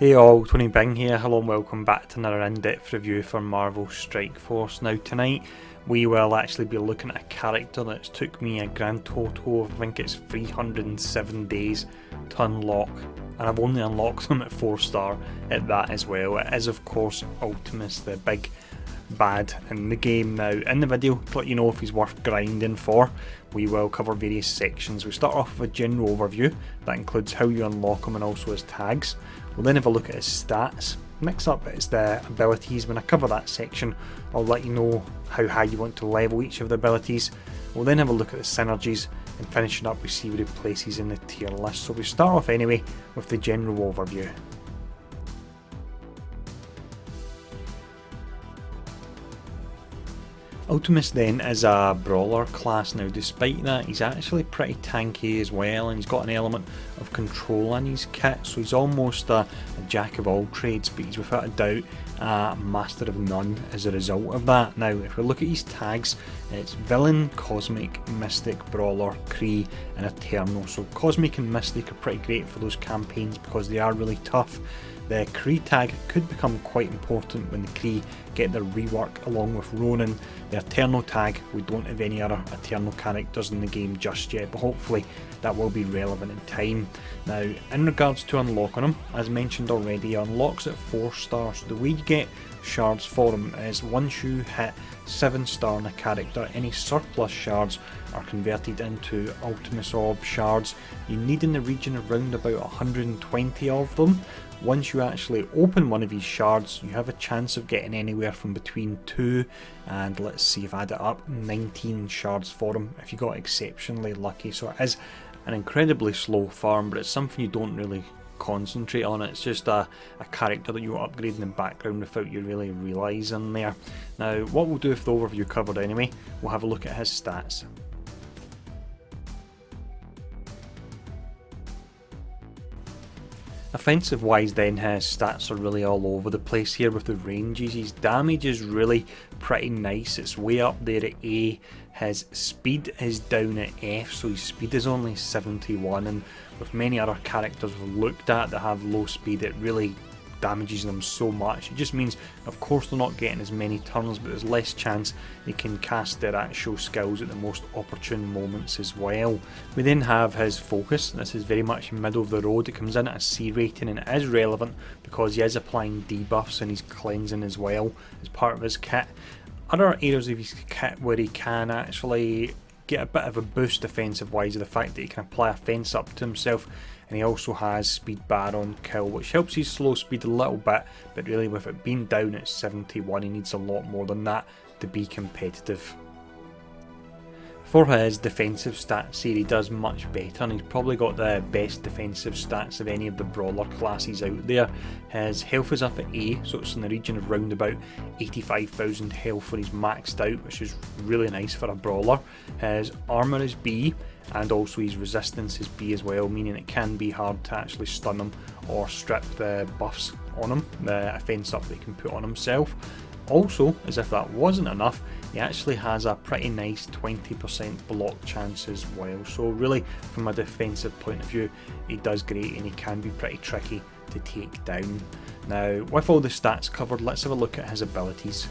Hey all, Tony Bing here. Hello and welcome back to another in-depth review for Marvel Strike Force. Now tonight we will actually be looking at a character that's took me a grand total of, I think it's 307 days to unlock, and I've only unlocked them at 4-star at that as well. It is of course Ultimus, the big bad in the game. Now in the video, to let you know if he's worth grinding for, we will cover various sections. We start off with a general overview that includes how you unlock him and also his tags. We'll then have a look at his stats. Next up is the abilities. When I cover that section, I'll let you know how high you want to level each of the abilities. We'll then have a look at the synergies, and finishing up we see where he places in the tier list. So we start off anyway with the general overview. Ultimus then is a brawler class. Now despite that, he's actually pretty tanky as well, and he's got an element of control in his kit, so he's almost a jack of all trades, but he's without a doubt a master of none as a result of that. Now if we look at his tags, it's Villain, Cosmic, Mystic, Brawler, Kree and Eternal. So Cosmic and Mystic are pretty great for those campaigns because they are really tough. The Kree tag could become quite important when the Kree get their rework along with Ronin. The Eternal tag, we don't have any other Eternal characters in the game just yet, but hopefully that will be relevant in time. Now in regards to unlocking him, as mentioned already, he unlocks at 4 stars. The way you get shards for him is once you hit 7 star in a character, any surplus shards are converted into Ultimus Orb shards. You need in the region around about 120 of them. Once you actually open one of these shards, you have a chance of getting anywhere from between 2 and, let's see if I add it up, 19 shards for them if you got exceptionally lucky. So it is an incredibly slow farm, but it's something you don't really concentrate on. It's just a character that you upgrade in the background without you really realising there. Now what we'll do with the overview covered anyway, we'll have a look at his stats. Offensive wise then, his stats are really all over the place here with the ranges. His damage is really pretty nice, it's way up there at A. His speed is down at F, so his speed is only 71, and with many other characters we've looked at that have low speed, it really damages them so much. It just means of course they're not getting as many turns, but there's less chance they can cast their actual skills at the most opportune moments as well. We then have his focus. This is very much middle of the road. It comes in at a C rating and it is relevant because he is applying debuffs and he's cleansing as well as part of his kit. Other areas of his kit where he can actually get a bit of a boost defensive wise are the fact that he can apply a fence up to himself, and he also has speed bar on kill, which helps his slow speed a little bit, but really with it being down at 71 he needs a lot more than that to be competitive. For his defensive stats here, he does much better, and he's probably got the best defensive stats of any of the brawler classes out there. His health is up at A, so it's in the region of round about 85,000 health when he's maxed out, which is really nice for a brawler. His armour is B, and also his resistance is B as well, meaning it can be hard to actually stun him or strip the buffs on him, the offense up that he can put on himself. Also, as if that wasn't enough, he actually has a pretty nice 20% block chance as well, so really from a defensive point of view he does great, and he can be pretty tricky to take down. Now with all the stats covered, let's have a look at his abilities.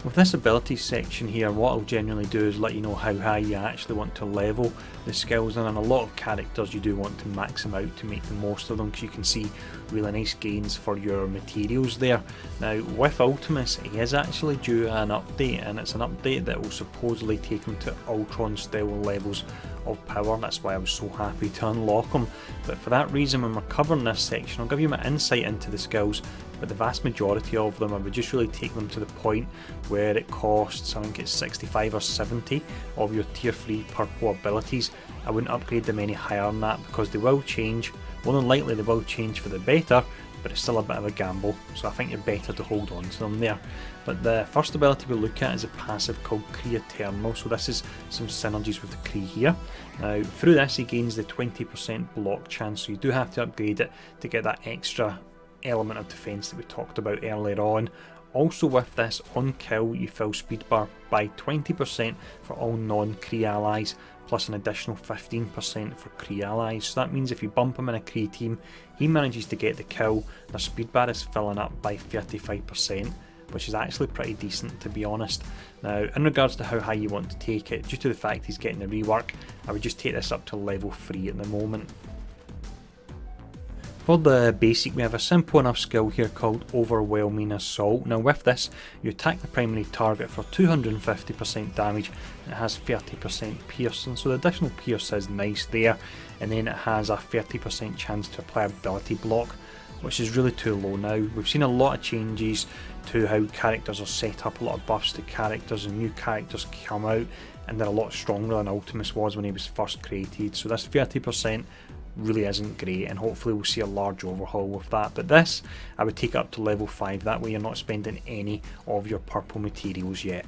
With this ability section here, what I'll generally do is let you know how high you actually want to level the skills, and on a lot of characters you do want to max them out to make the most of them, because you can see really nice gains for your materials there. Now with Ultimus, he is actually due an update, and it's an update that will supposedly take him to Ultron style levels of power. That's why I was so happy to unlock him. But for that reason, when we're covering this section, I'll give you my insight into the skills, but the vast majority of them I would just really take them to the point where it costs, I think it's 65 or 70 of your tier 3 purple abilities. I wouldn't upgrade them any higher than that because they will change. More than likely they will change for the better, but it's still a bit of a gamble, so I think you're better to hold on to them there. But the first ability we'll look at is a passive called Kree Eternal, so this is some synergies with the Kree here. Now through this he gains the 20% block chance, so you do have to upgrade it to get that extra element of defense that we talked about earlier on. Also with this, on kill you fill speed bar by 20% for all non-Kree allies, plus an additional 15% for Kree allies. So that means if you bump him in a Kree team, he manages to get the kill, their speed bar is filling up by 35%, which is actually pretty decent, to be honest. Now, in regards to how high you want to take it, due to the fact he's getting the rework, I would just take this up to level 3 at the moment. For the basic, we have a simple enough skill here called Overwhelming Assault. Now with this, you attack the primary target for 250% damage, and it has 30% pierce, and so the additional pierce is nice there, and then it has a 30% chance to apply ability block, which is really too low now. We've seen a lot of changes to how characters are set up, a lot of buffs to characters, and new characters come out, and they're a lot stronger than Ultimus was when he was first created, so this 30% really isn't great, and hopefully we'll see a large overhaul with that. But this, I would take it up to level 5, that way you're not spending any of your purple materials yet.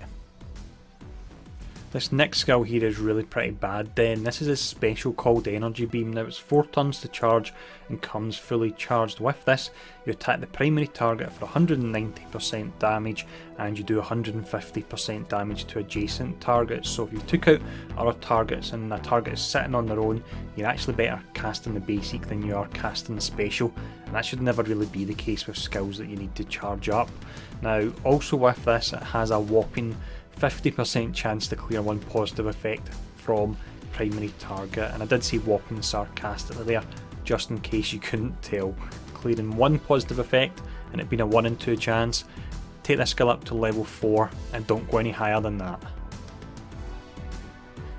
This next skill here is really pretty bad then. This is a special called Energy Beam. Now it's 4 turns to charge and comes fully charged. With this, you attack the primary target for 190% damage, and you do 150% damage to adjacent targets. So if you took out other targets and a target is sitting on their own, you're actually better casting the basic than you are casting the special, and that should never really be the case with skills that you need to charge up. Now also with this, it has a whopping 50% chance to clear one positive effect from primary target, and I did say whopping sarcastically there, just in case you couldn't tell. Clearing one positive effect and it being a 1 in 2 chance. Take this skill up to level 4 and don't go any higher than that.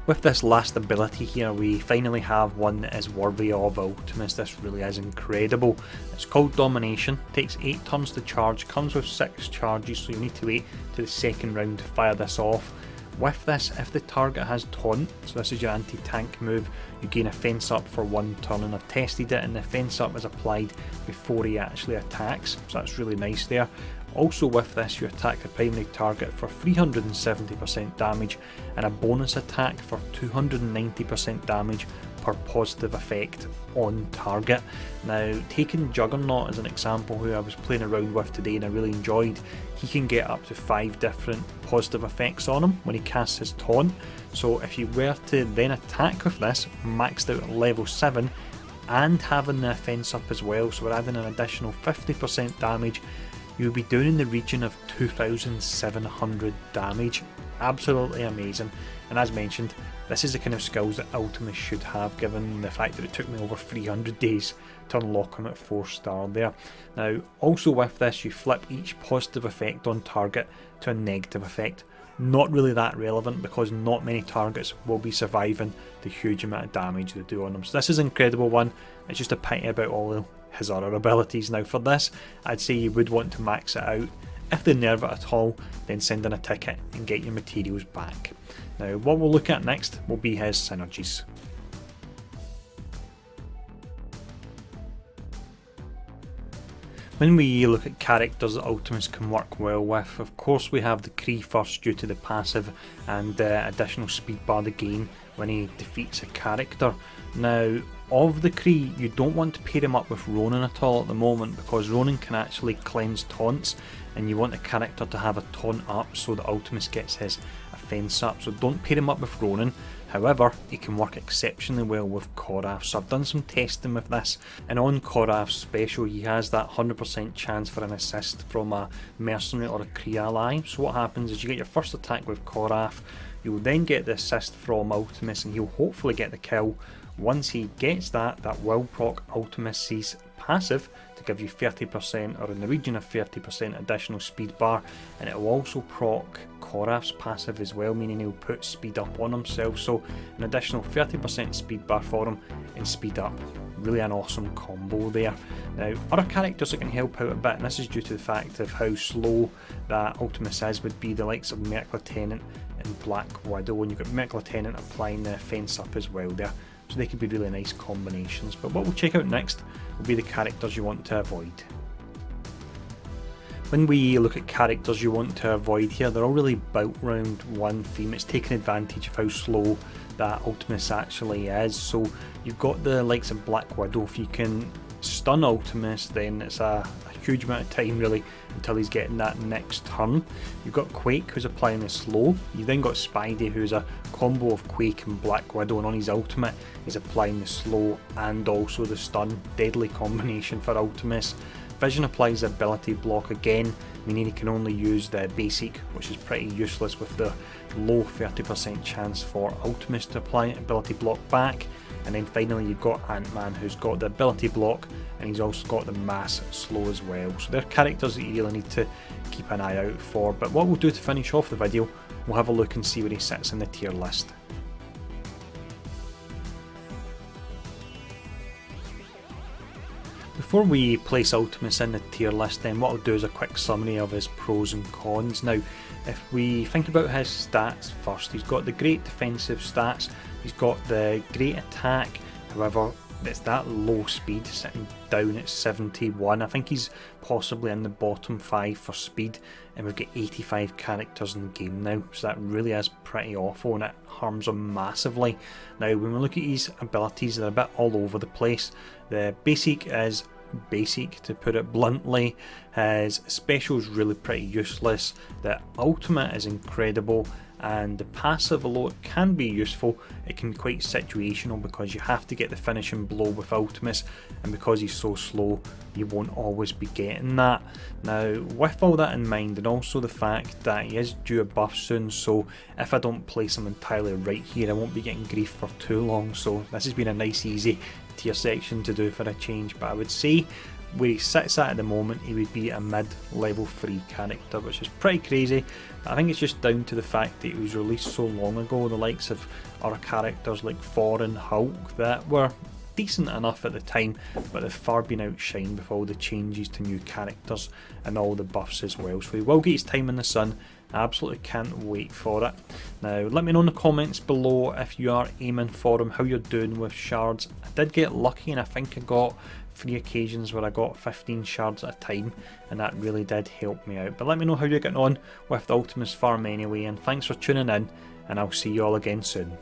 With this last ability here, we finally have one that is worthy of Ultimus. This really is incredible. It's called Domination, takes 8 turns to charge, comes with 6 charges, so you need to wait to the second round to fire this off. With this, if the target has taunt, so this is your anti-tank move, you gain a fence up for 1 turn, and I've tested it and the fence up is applied before he actually attacks, so that's really nice there. Also with this, you attack the primary target for 370% damage and a bonus attack for 290% damage per positive effect on target. Now, taking Juggernaut as an example, who I was playing around with today and I really enjoyed, he can get up to 5 different positive effects on him when he casts his taunt. So if you were to then attack with this, maxed out at level 7, and having the offense up as well, so we're adding an additional 50% damage, you'll be doing in the region of 2,700 damage. Absolutely amazing. And as mentioned, this is the kind of skills that Ultimus should have, given the fact that it took me over 300 days to unlock him at 4-star there. Now, also with this, you flip each positive effect on target to a negative effect. Not really that relevant because not many targets will be surviving the huge amount of damage they do on them. So this is an incredible one. It's just a pity about all his other abilities. Now for this, I'd say you would want to max it out. If they nerve it at all, then send in a ticket and get your materials back. Now what we'll look at next will be his synergies. When we look at characters that Ultimus can work well with, of course we have the Kree first due to the passive and additional speed bar they gain when he defeats a character. Now of the Kree, you don't want to pair him up with Ronin at all at the moment, because Ronin can actually cleanse taunts, and you want the character to have a taunt up so that Ultimus gets his offense up. So don't pair him up with Ronin. However, he can work exceptionally well with Korath, so I've done some testing with this, and on Korath's special he has that 100% chance for an assist from a mercenary or a Kree ally. So what happens is you get your first attack with Korath, you'll then get the assist from Ultimus, and he'll hopefully get the kill. Once he gets that, that will proc Ultimus's passive to give you 30% or in the region of 30% additional speed bar, and it will also proc Korath's passive as well, meaning he'll put speed up on himself, so an additional 30% speed bar for him and speed up. Really an awesome combo there. Now other characters that can help out a bit, and this is due to the fact of how slow that Ultimus is, would be the likes of Merc Lieutenant and Black Widow, and you've got Merc Lieutenant applying the fence up as well there. So they could be really nice combinations. But what we'll check out next will be the characters you want to avoid. When we look at characters you want to avoid here, they're all really built around one theme. It's taking advantage of how slow that Ultimus actually is. So you've got the likes of Black Widow. If you can stun Ultimus, then it's a huge amount of time really until he's getting that next turn. You've got Quake who's applying the slow. You've then got Spidey who's a combo of Quake and Black Widow, and on his ultimate he's applying the slow and also the stun. Deadly combination for Ultimus. Vision applies the ability block again, meaning he can only use the basic, which is pretty useless with the low 30% chance for Ultimus to apply ability block back. And then finally you've got Ant-Man who's got the ability block, and he's also got the mass slow as well. So they're characters that you really need to keep an eye out for. But what we'll do to finish off the video, we'll have a look and see where he sits in the tier list. Before we place Ultimus in the tier list, then what I'll do is a quick summary of his pros and cons. Now, if we think about his stats first, he's got the great defensive stats, he's got the great attack, however it's that low speed sitting down at 71. I think he's possibly in the bottom 5 for speed, and we've got 85 characters in the game now, so that really is pretty awful and it harms him massively. Now when we look at his abilities, they're a bit all over the place. The basic is basic, to put it bluntly. His special is really pretty useless. The ultimate is incredible, and the passive, although it can be useful, it can be quite situational because you have to get the finishing blow with Ultimus, and because he's so slow you won't always be getting that. Now with all that in mind, and also the fact that he is due a buff soon, so if I don't place him entirely right here I won't be getting grief for too long, so this has been a nice easy tier section to do for a change. But I would say where he sits at the moment, he would be a mid level 3 character, which is pretty crazy. I think it's just down to the fact that it was released so long ago. The likes of other characters like Thor and Hulk that were decent enough at the time, but they've far been outshined with all the changes to new characters and all the buffs as well. So he will get his time in the sun. I absolutely can't wait for it. Now let me know in the comments below if you are aiming for him, how you're doing with shards. I did get lucky, and I think I got 3 occasions where I got 15 shards at a time, and that really did help me out. But let me know how you're getting on with the Ultimus farm anyway, and thanks for tuning in, and I'll see you all again soon.